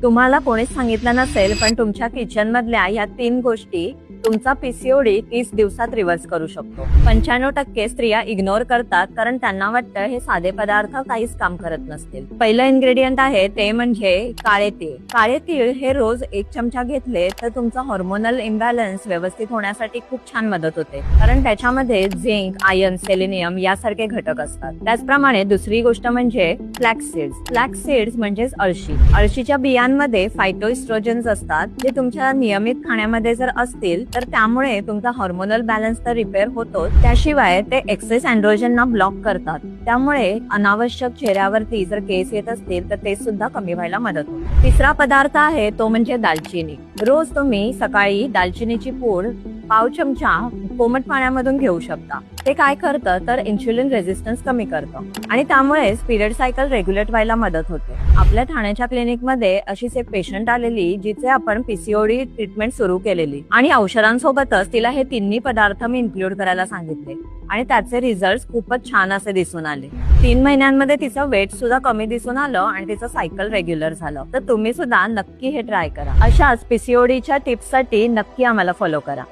तुम्हाला कोणीच सांगितलं नसेल, पण तुमच्या किचन मधल्या या 3 गोष्टी तुमचा पीसीओडी 30 दिवसात रिव्हर्स करू शकतो. 95% स्त्रिया इग्नोर करतात, कारण त्यांना वाटतं हे साधे पदार्थ काहीच काम करत नसतील. पहिलं इन्ग्रेडियंट आहे ते म्हणजे काळे तीळ. काळे तीळ हे रोज 1 चमचा घेतले तर तुमचा हार्मोनल इम्बॅलन्स व्यवस्थित होण्यासाठी खूप छान मदत होते, कारण त्याच्यामध्ये झिंक, आयर्न, सेलेनियम यासारखे घटक असतात. त्याचप्रमाणे दुसरी गोष्ट म्हणजे फ्लॅक्स सीड्स. फ्लॅक्स सीड्स म्हणजेच अळशी. अळशीच्या बियांमध्ये फायटोइस्ट्रोजन्स असतात, जे तुमच्या नियमित खाण्यामध्ये जर असतील तर त्यामुळे तुमचा हार्मोनल बॅलन्स तर रिपेअर होतो, त्याशिवाय ते एक्सेस अँड्रोजनना ब्लॉक करतात. त्यामुळे अनावश्यक चेहऱ्यावरती जर केस येत असतील तर ते सुद्धा कमी व्हायला मदत होते. तिसरा पदार्थ आहे तो म्हणजे दालचिनी. रोज तुम्ही सकाळी दालचिनीची पूड 1/2 चमचा कोमट पाण्यामधून घेऊ शकता. ते काय करतं तर इन्शुलिन रेझिस्टन्स कमी करतं आणि त्यामुळे पिरियड सायकल रेग्युलेट व्हायला मदत होते. आपल्या ठाण्याच्या क्लिनिकमध्ये अशीच एक पेशंट आलेली, जिचे आपण पीसीओडी ट्रीटमेंट सुरू केलेली आणि औषधांसोबतच तिला हे 3 पदार्थ मी इन्क्लूड करायला सांगितले आणि त्याचे रिझल्ट खूपच छान असे दिसून आले. 3 महिन्यांमध्ये तिचं वेट सुद्धा कमी दिसून आलं आणि तिचं सायकल रेग्युलर झालं. तर तुम्ही सुद्धा नक्की हे ट्राय करा. अशाच पीसीओडीच्या टिप्ससाठी नक्की आम्हाला फॉलो करा.